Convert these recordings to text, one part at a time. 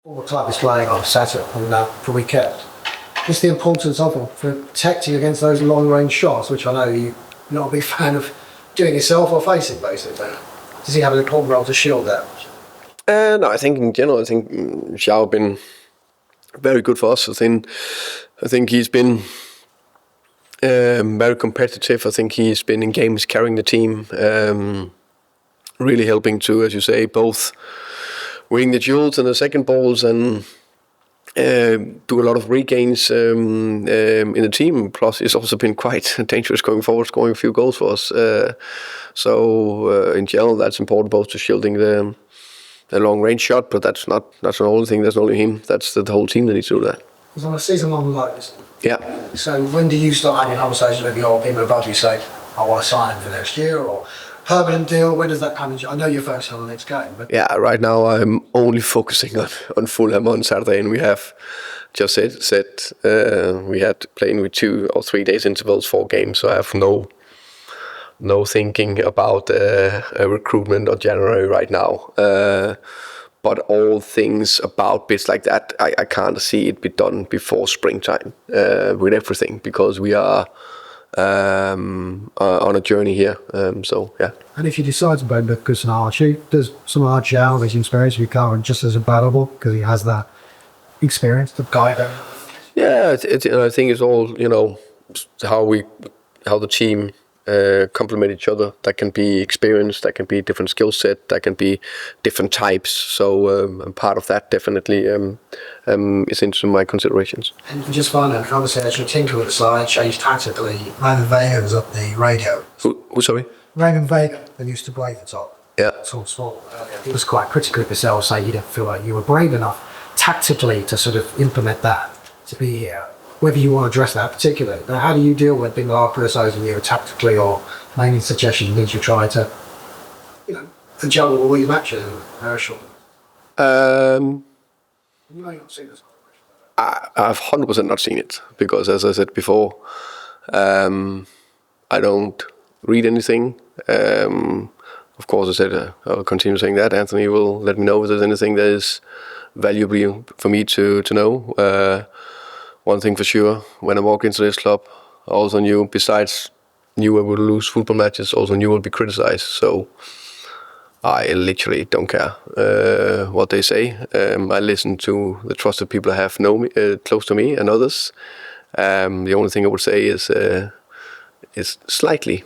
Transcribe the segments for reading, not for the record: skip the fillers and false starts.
All the club is playing on Saturday for weekend. Just the importance of him for protecting against those long-range shots, which I know you're not a big fan of doing yourself or facing, basically. Does he have an important role to shield that? No, I think in general, Joao been very good for us. I think he's been very competitive. I think he's been in games carrying the team, really helping to, as you say, both winning the duels and the second balls and do a lot of regains in the team. Plus, it's also been quite dangerous going forward, scoring a few goals for us. So in general, that's important both to shielding the long range shot, but that's not the only thing. That's not only him. That's the whole team that needs to do that. He's on a season-long loan, isn't he? Yeah. So when do you start having conversations with your people above you, say, I want to sign him for next year, or permanent deal? When does that come in? I know you're focusing on the next game, but yeah, right now I'm only focusing on Fulham on Saturday, and we have just said we had playing with 2 or 3 days intervals, 4 games, so I have no thinking about a recruitment or January right now. But all things about bits like that, I can't see it be done before springtime with everything, because we are on a journey here. So yeah. And if you decide to buy Lucas and Archie, does some Joao with his experience become just as valuable because he has that experience to guide them? Yeah, I think it's all how the team complement each other. That can be experience, that can be different skill set, that can be different types. So part of that definitely is into my considerations. And just finally, conversation tinker at the side, changed tactically. Ramon Vega was up the radio. Who sorry? Ramon Vega, that used to play the top. Yeah. He was quite critical of yourself, saying you didn't feel like you were brave enough tactically to sort of implement that, to be here. Whether you want to address that particularly. Now, how do you deal with being criticising you tactically or making suggestions that you try to, juggle all these matches in Herschel? You may not see this. I've 100% not seen it, because as I said before, I don't read anything. Of course, I said I'll continue saying that. Anthony will let me know if there's anything that is valuable for me to know. One thing for sure, when I walk into this club, I also knew, besides knew I would lose football matches, also knew I would be criticized. So I literally don't care what they say. I listen to the trusted people I have close to me and others. The only thing I would say is slightly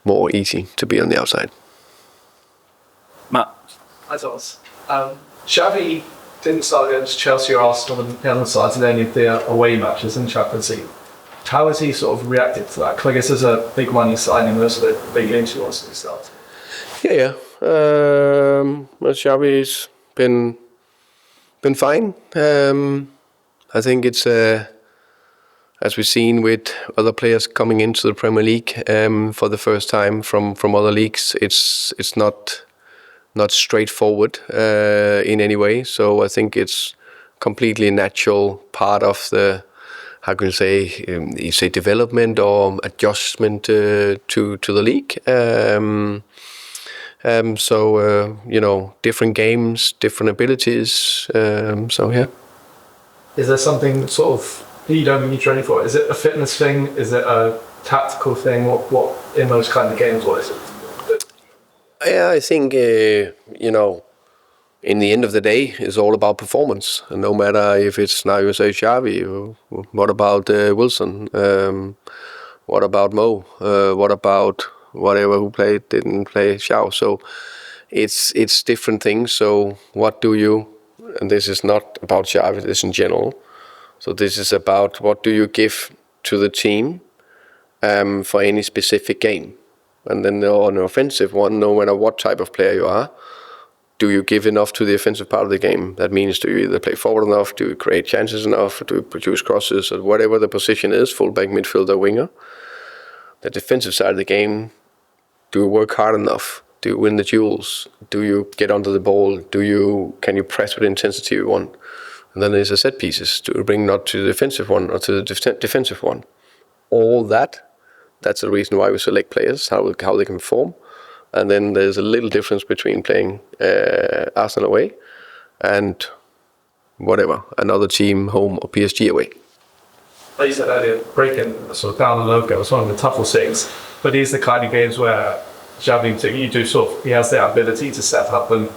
more easy to be on the outside. Matt. Hi, Thomas. Xavi didn't start against Chelsea or Arsenal and the other sides in any of the away matches in the Champions League. How has he sort of reacted to that? Because I guess there's a big money signing, there's a big games he wants to start. Yeah. Xavi's been fine. I think it's as we've seen with other players coming into the Premier League for the first time from other leagues, it's not straightforward in any way. So I think it's completely natural part of the, how can you say development or adjustment to the league. So different games, different abilities. So yeah. Is there something sort of that you don't need training for? Is it a fitness thing? Is it a tactical thing? What in those kind of games, what is it? Yeah, I think, in the end of the day, it's all about performance. And no matter if it's, now you say Xavi, what about Wilson? What about Mo? What about whatever who didn't play Joao? So it's different things. So what do you, and this is not about Xavi, this is in general. So this is about what do you give to the team for any specific game. And then on an offensive one, no matter what type of player you are, do you give enough to the offensive part of the game? That means, do you either play forward enough, do you create chances enough, do you produce crosses, or whatever the position is, fullback, midfielder, winger. The defensive side of the game, do you work hard enough? Do you win the duels? Do you get onto the ball? Can you press with the intensity you want? And then there's the set pieces. Do you bring not to the defensive one or to the defensive one? All that. That's the reason why we select players, how they can perform. And then there's a little difference between playing Arsenal away and whatever, another team home or PSG away. Like you said earlier, breaking sort of down the logo is one of the toughest things. But these are the kind of games where Xavi, you do sort of, he has the ability to set up and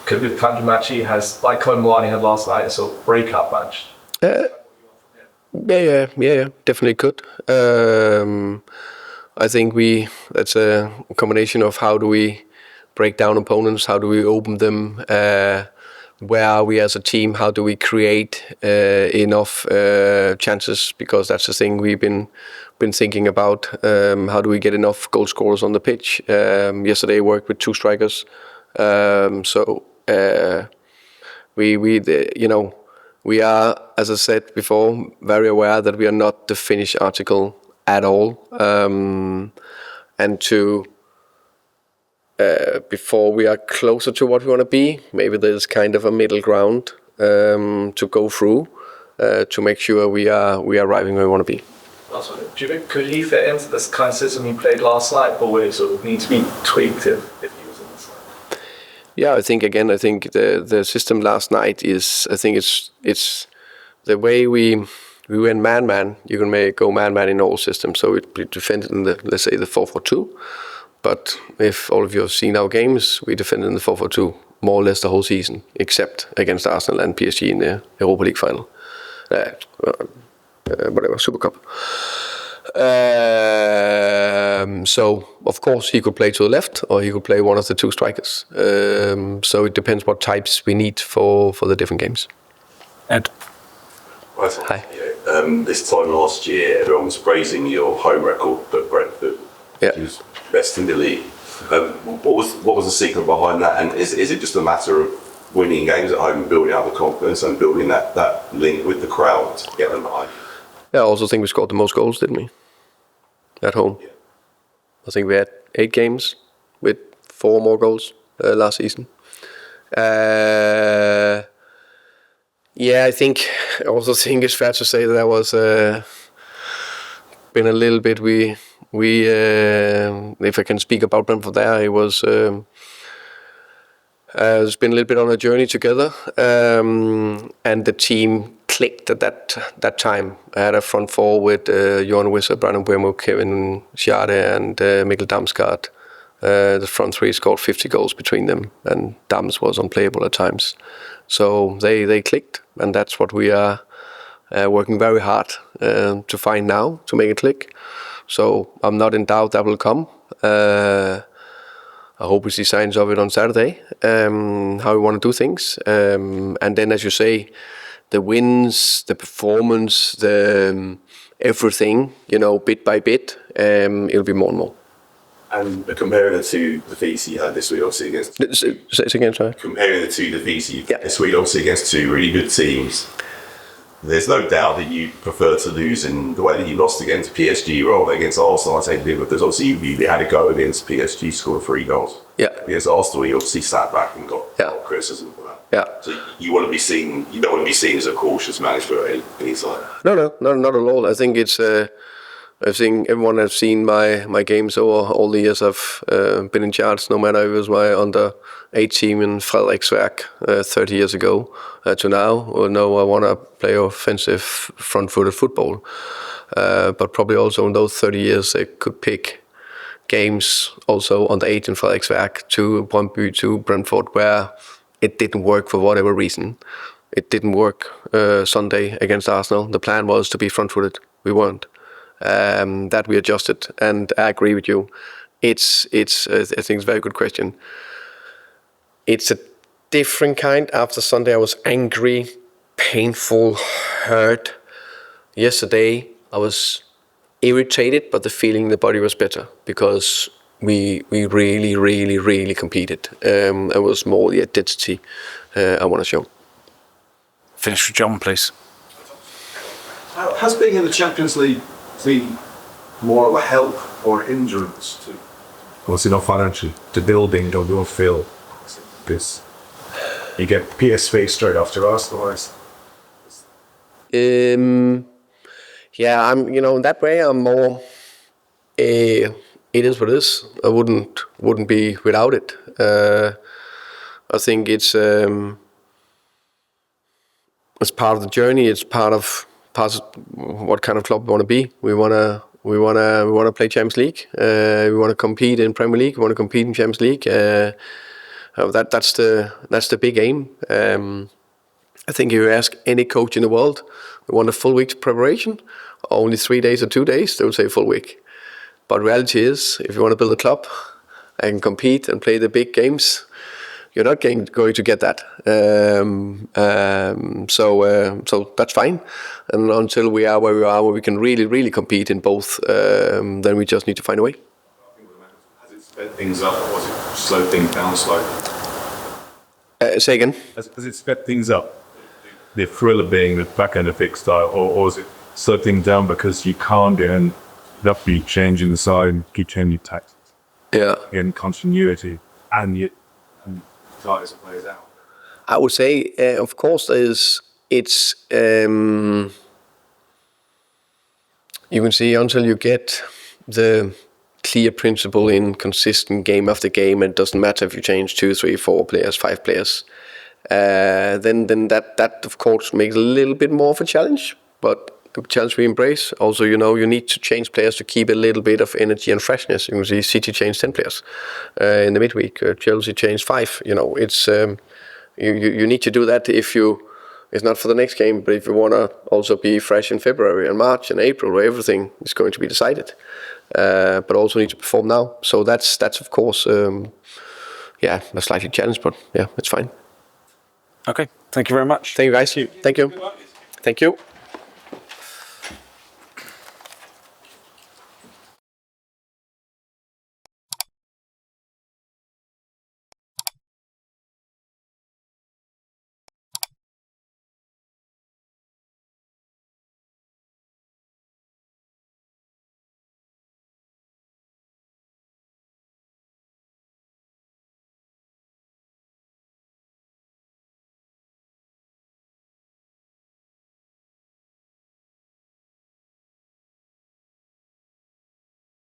could be the kind of match he has, like Coimwani had last night, a sort of breakup match. Yeah, definitely could. I think that's a combination of how do we break down opponents, how do we open them, where are we as a team, how do we create enough chances, because that's the thing we've been thinking about. How do we get enough goal scorers on the pitch? Yesterday I worked with 2 strikers, we are, as I said before, very aware that we are not the finished article at all, and before we are closer to what we want to be, maybe there's kind of a middle ground to go through to make sure we are arriving where we want to be. Do you think, could he fit into this kind of system he played last night, or would it sort of need to be tweaked if he was in this night? Yeah, I think the system last night is, I think it's the way we went man-man. You can go man-man in all systems, so it defended in the, let's say, the 4-4-2. But if all of you have seen our games, we defended in the 4-4-2 more or less the whole season, except against Arsenal and PSG in the Europa League final. Whatever, Super Cup. So, of course, he could play to the left, or he could play one of the 2 strikers. So it depends what types we need for the different games. Ed. Hi. This time last year, everyone was praising your home record, but Brentford was best in the league. What was the secret behind that? And is it just a matter of winning games at home and building up the confidence and building that link with the crowd to get them behind? Yeah, I also think we scored the most goals, didn't we? At home. Yeah. I think we had 8 games with 4 more goals last season. I also think it's fair to say that was been a little bit. We if I can speak about Brentford there, it was. It's been a little bit on a journey together, and the team clicked at that time. I had a front 4 with Johan Wissa, Brandon Buemo, Kevin Schade, and Mikkel Damsgaard. The front 3 scored 50 goals between them, and Dams was unplayable at times. So they clicked, and that's what we are working very hard to find now, to make it click. So I'm not in doubt that will come. I hope we see signs of it on Saturday, how we want to do things. And then, as you say, the wins, the performance, the everything, bit by bit, it'll be more and more. And comparing the 2 defeats you had this week, obviously against... Say it again, sorry. Comparing the 2 defeats you had this week, obviously against 2 really good teams, there's no doubt that you prefer to lose in the way that you lost against PSG rather than against Arsenal. I take it, because obviously you had a go against PSG, scored 3 goals. Yeah. Against Arsenal, you obviously sat back and got criticism for that. Yeah. So you don't want to be seen as a cautious manager or any side. No, not at all. I think it's. I think everyone has seen my games over all the years I've been in charge, no matter if it was my under-8 team in Frederiksværk 30 years ago to now. No, I want to play offensive, front-footed football. But probably also in those 30 years, I could pick games also under-8 in Frederiksværk to Brøndby, to Brentford, where it didn't work for whatever reason. It didn't work Sunday against Arsenal. The plan was to be front-footed. We weren't. That we adjusted, and I agree with you. It's I think it's a very good question. It's a different kind. After Sunday, I was angry, painful, hurt. Yesterday, I was irritated, but the feeling in the body was better because we really, really, really competed. It was more the identity I want to show. Finish with John, please. Has being in the Champions League been more of a help or hindrance to? Was it not financially? The building of your field, this you get PSV straight after Arsenal. Yeah, I'm. In that way, I'm more. it is what it is. I wouldn't be without it. I think it's part of the journey. It's part of what kind of club we want to be. We want to play Champions League. We want to compete in Premier League. We want to compete in Champions League. That's the big aim. I think if you ask any coach in the world, we want a full week's preparation, only 3 days or 2 days, they would say full week. But reality is, if you want to build a club and compete and play the big games, you're not going to get that. So that's fine. And until we are where we are, where we can really, really compete in both, then we just need to find a way. Has it sped things up, or has it slowed things down slightly? Say again? Has it sped things up? The thrill of being the back end of fixed style, or is it slowed things down because you can't end up be changing the side and keep changing tactics? Yeah. In continuity, and yet ties plays out. I would say, of course, it's you can see until you get the clear principle in consistent game after game, and it doesn't matter if you change 2, 3, 4 players, 5 players. Then that of course makes a little bit more of a challenge, but a challenge we embrace. Also, you need to change players to keep a little bit of energy and freshness. You can see City changed 10 players in the midweek. Chelsea changed 5. It's you need to do that if you. It's not for the next game, but if you want to also be fresh in February and March and April, where everything is going to be decided, but also need to perform now. So that's of course, a slightly challenge, but yeah, it's fine. Okay, thank you very much. Thank you, guys. Thank you. Thank you.